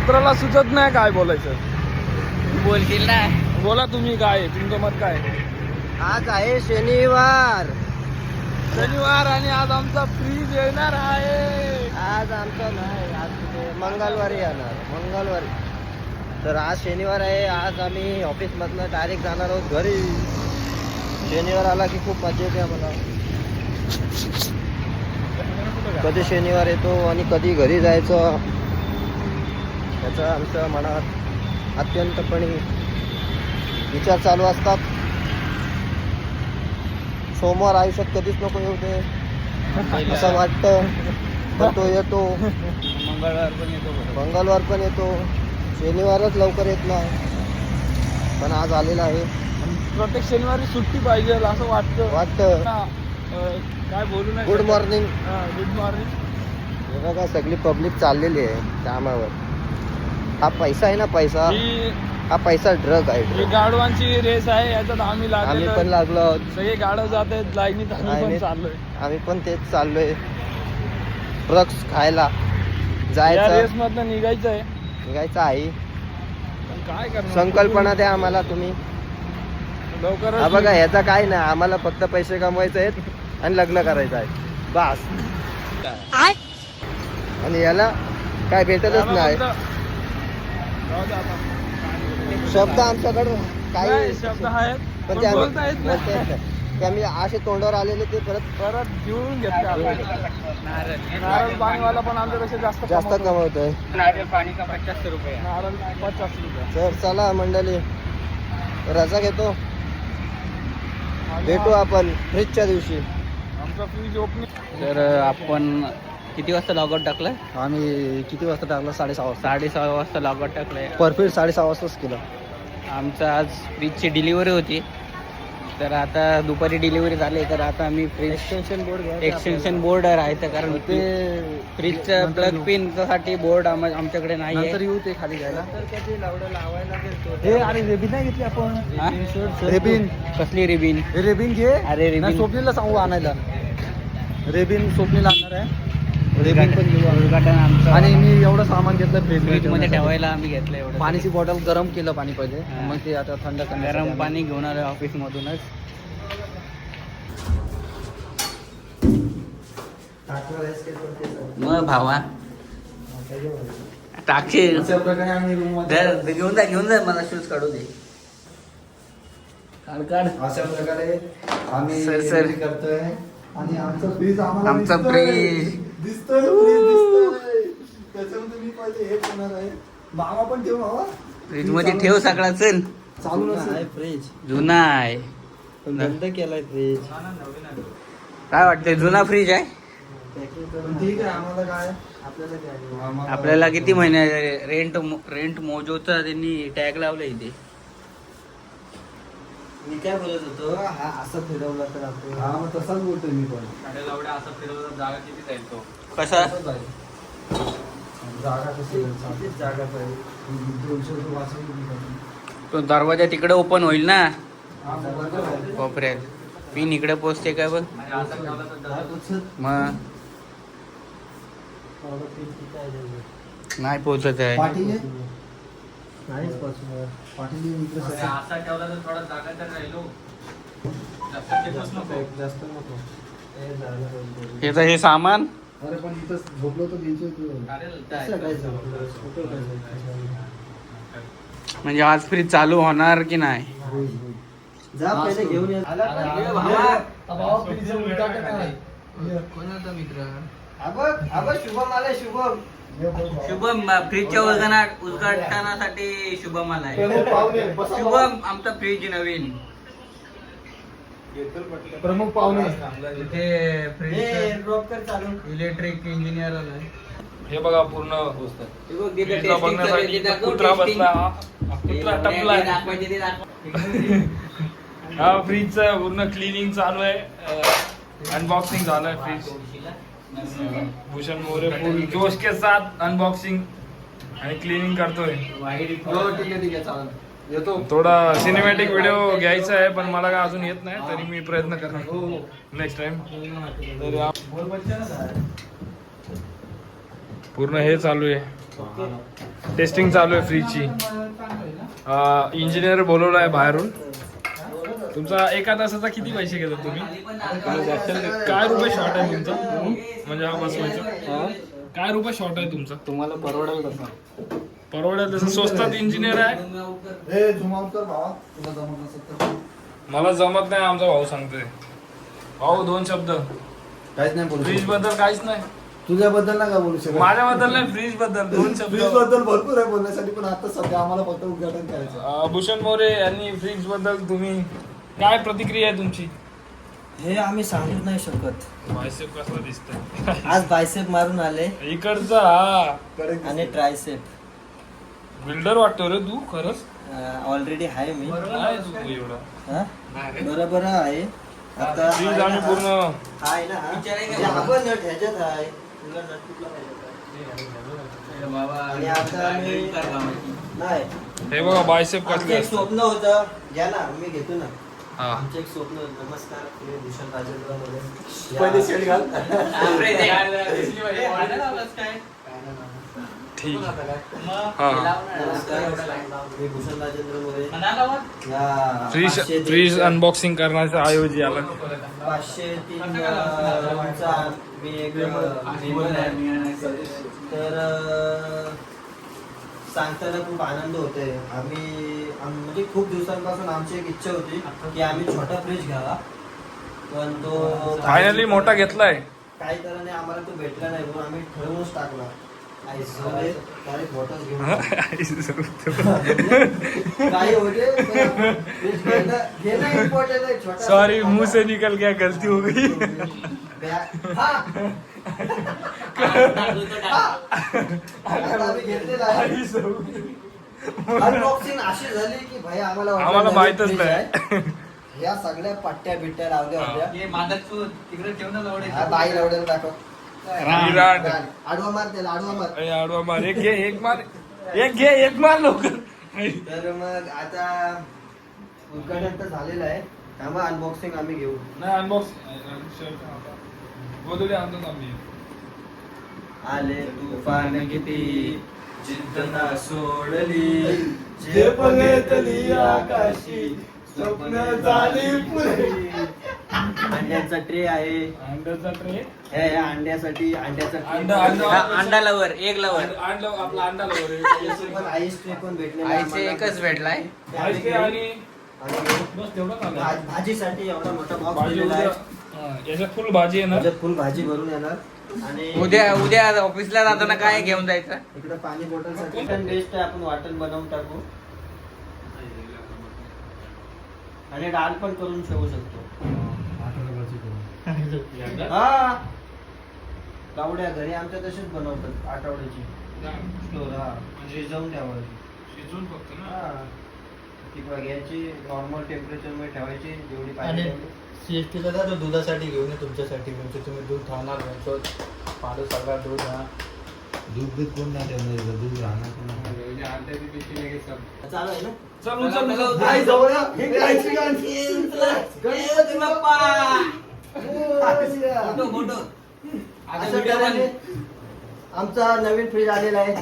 मित्राला सुचत नाही काय बोलायचं. बोलतील ना. बोला तुम्ही, काय तुमचं मत काय? आज आहे शनिवार. आणि आज आमचा फ्रीज येणार आहे. आज आमचा नाही, आज मंगळवारी येणार, मंगळवारी. तर आज शनिवार आहे. आज आम्ही ऑफिसमधनं डायरेक्ट जाणार आहोत घरी. शनिवार आला की खूप मजा येते आम्हाला. कधी शनिवार येतो आणि कधी घरी जायचं याचा आमच्या मनात अत्यंतपणे विचार चालू असतात. सोमवार आयुष्यात कधीच नको येऊ दे असं वाटतं, पण तो येतो. मंगळवार पण येतो, शनिवारच लवकर येत नाही, पण आज आलेला आहे. प्रत्येक शनिवारी सुट्टी पाहिजे असं वाटतं. काय बोलू नाही. Good morning. Good morning. हे बघा सगळी पब्लिक चाललेली आहे कामावर. हा पैसा आहे ना, पैसा, हा पैसा ड्रग आहे. ही गाडवांची रेस आहे, याच्यात आम्ही पण लागलो आहोत. सगळे गाडव जात आहेत लाईनीत, आम्ही पण चाललोय. आम्ही पण तेच चाललोय, ड्रग्स खायला या जायचं. रेस मधनं निघायचं आहे. पण काय करणार, संकल्पना द्या आम्हाला तुम्ही. लवकर. हा बघा, ह्याचा काय नाही, आम्हाला फक्त पैसे कमवायचे आहेत आणि लग्न करायचं आहे बस. आणि याला काय भेटतच नाही. शब्द आमच्याकडे काही शब्द आहेत पण पण बोलता येत नाही. ते आम्ही असे तोंडावर आलेले ते परत घेऊन घेतले. नारळ पाणीवाला पण आमच्यापेक्षा जास्त कमवतोय. नारळ पाणी का 50 रुपये. नारळ 50 रुपये. तर चला मंडळी, रजा घेतो, भेटू आपण फ्रीजच्या दिवशी. आमचा फ्रीज ओपनिंग. तर आपण किती वाजता लॉगआउट टाकलं? आम्ही किती वाजता टाकलं? 6:30 वाजता. 6:30 वाजता लॉगआउट टाकलंय. परफेक्ट 6:30 वाजताच केलं. आमचं आज फ्रीजची डिलिव्हरी होती, तर आता दुपारी डिलिव्हरी झाली. तर आता आम्ही फ्रीज एक्सटेन्शन बोर्ड राहायचं, कारण ते फ्रीजचं प्लग पिन साठी बोर्ड आमच्याकडे नाही आहे. येऊ ते खाली घ्यायला. अरे रेबिन नाही घेतली आपण. रेबिन कसली रिबिन? रेबिन घे. अरे रिबिन स्वप्नीला सांगू आणायला. रेबिन स्वप्नीला आणणार आहे. रेबिन पण घेऊ. उद्घाटन आमचं. आणि मी एवढं सामान घेतलं फ्रीज मध्ये ठेवायला आम्ही घेतलं एवढं. पाण्याची बॉटल गरम केलं पाणी पहिले, हा. मग ते आता थंड गरम पाणी घेऊन आलो ऑफिस मधूनच. मग भावा टाकशील घेऊन जा मला शूज काढू दे. काढ. अशा प्रकारे आम्ही सर. करतोय आणि आमचं फ्रीज आम्हाला आमचा फ्रीज दिसतोय. त्याच्यामध्ये मी पहिले हे करणार आहे. मामा पण ठेवू मामा. फ्रीज मध्ये ठेव सगळा. चल, चालू नसेल फ्रीज. जुना आहे. बंद केलाय फ्रीज. काय वाटतंय, जुना फ्रीज आहे? ठीक आहे. आम्हाला काय, आपल्याला किती महिने रेंट मोजोचा त्यांनी टॅग लावला इथे. मी काय बोलत होतो, हा असं फिरवला तर आपण. हा मग तसाच बोलतोय मी पण. असं फिरवलं जागा किती जाईल तो? कसा? जागा कशी जागा पाहिजे. 200 रुपये वाचून. तो दरवाजा तिकडे ओपन होईल ना कोपऱ्यात. पिन इकडे पोचते काय बघ. मग नाही पोचत आहे. असा ठेवला तर थोडा जागा तर राहिलो. जास्त नको. हे सामान अरे पण इथं झोपलो तर म्हणजे आज फ्रीज चालू होणार की नाही? जा पहिले घेऊन ये. शुभम आले. शुभम फ्रीजच्या उद्घाटनासाठी शुभम आलाय. शुभम आमचा फ्रीज नवीन. प्रमुख पाहुणे इथे फ्रीज इलेक्ट्रिक इंजिनियर आलाय. हे बघा पूर्ण फ्रीजला बघण्यासाठी कुत्रा बसला. कुत्रा टपलाय. हा फ्रीजचं पूर्ण क्लिनिंग चालू आहे. अनबॉक्सिंग झालंय फ्रीज. भूषण मोरे फुल जोश के साथ अनबॉक्सिंग आणि क्लिनिंग करतोय. थोडा सिनेमॅटिक व्हिडिओ घ्यायचा आहे, पण मला काय अजून येत नाही, तरी मी प्रयत्न करणार नेक्स्ट टाइम. पूर्ण हे चालू आहे, टेस्टिंग चालू आहे फ्रीजची. इंजिनियर बोलवलं आहे बाहेरून. तुमचा एका तासाचा किती पैसे घेतात तुम्ही? काय रुपये शॉर्ट आहे तुमचा म्हणजे हा बसवायचा? काय रुपये शॉर्ट आहे तुमचा? तुम्हाला परवडेल कसं? परवडेल तसं. स्वस्तात इंजिनियर आहे. मला जमत नाही, आमचा भाऊ सांगतोय. भाऊ 2 शब्द. काहीच नाही बोलू फ्रीज बद्दल काहीच नाही. तुझ्याबद्दल नका बोलू शकत. माझ्याबद्दल नाही, फ्रीज बद्दल 2 शब्द. फ्रीज बद्दल भरपूर आहे बोलण्यासाठी, पण आता सध्या आम्हाला फक्त उद्घाटन करायचं. भूषण मोरे यांनी फ्रीज बद्दल तुम्ही काय प्रतिक्रिया आहे तुमची? हे आम्ही सांगूच नाही शकत. बायसेप कसला दिसतंय आज बायसेप मारून आले इकडचा. आणि ट्रायसेप. बिल्डर वाटतो रे तू खरंच. ऑलरेडी आहे मी. काय तू एवढा हा? बरोबर आहे. आता फ्रीज आम्ही पूर्ण आहे ना हा? म्हणजे आपण नट ह्याच्यात आहे. तुला नट कुठला पाहिजे? आणि आता आम्ही नाही. हे बघा बायसेप आमचं कसले एक स्वप्न होतं, घ्या ना, मी घेतो ना. हा. आमचं एक स्वप्न होतं. नमस्कार, मी भूषण राजेंद्र मोरे. पहिले शेड घाल. ठीक. नमस्कार, मी भूषण राजेंद्र मोरे. या फ्रीज 503 फ्रीज अनबॉक्सिंग करण्याचा आयोजी आला. 503 चा मी एक member आहे. तर सांगताना खूप आनंद होतोय. म्हणजे खूप दिवसांपासून आमची एक इच्छा होती की आम्ही छोटा फ्रीज घ्यावा, पण तो फायनली मोठा घेतलाय. काही कारणाने आम्हाला तो भेटला नाही, म्हणून आम्ही ठरवूनच टाकला. काही होते इम्पॉर्टंट आहे. छोटा सॉरी, मुंह से निकल गया, गलती हो गई. अनबॉक्सिंग अशी झाली की भाई आम्हाला माहितच नाही. या सगळ्या पट्ट्या बिट्ट्या लावल्या होत्या. तिकडे ठेवून हा, बाई लावड्याला दाखव. विराट. आडवा मार त्याला, आडवा मार. अरे आडवा मार. एक घे, एक मार. एक घे, एक मार लवकर. तर मग आता उद्घाटन तर झालेलं आहे. त्यामुळे अनबॉक्सिंग आम्ही घेऊ. नाही अनबॉक्स गोदडी आणतो आम्ही. आले तुफान किती, जिद्द ना सोडली, झेपलेतली आकाशी, स्वप्न झाली पुरी. अंड्याचा ट्रे आहे. अंड्याचा ट्रे. हे अंड्यासाठी अंड्याचा अंडा लवर, एक लवर. आपला अंडा लवर. आईस ट्रे पण भेटलेला आईचे एकच भेटलाय. आणि आणि बस तेवढं झालं. भाजीसाठी एवढा मोठा बॉक्स भाजी भेटलेला उद्या. आहे. याच्यात फुल भाजी आहे ना. त्याच्यात फुल भाजी भरून येणार. आणि उद्या ऑफिसला जाताना काय घेऊन जायचं? इकडे पाणी बॉटल साठी पण बेस्ट आहे. आपण वाटण बनवून टाकू आणि डाळ पण करून ठेवू शकतो. हा, गावड्या घरी आमच्या तसेच बनवतात आठवड्याची. शिजवून ठेवायची. शिजून फक्त ना. हा, ती घ्यायची, नॉर्मल टेम्परेचर मध्ये ठेवायची, जेवढी पाहिजे. सीएसटीला जा, तो दुधासाठी घेऊन ये तुमच्यासाठी. म्हणजे तुम्ही दूध खाणार नाही, तो पाडू सगळा दूध. हा, दूध कोण नाही ठेवणार, दूध राहणार कोण नाही. चालू आहे ना. चल चल. नाही, जवळ या. हे गायची गाण. गणपती बाप्पा. अशा तऱ्हेने आमचा नवीन फ्रीज आलेला आहे.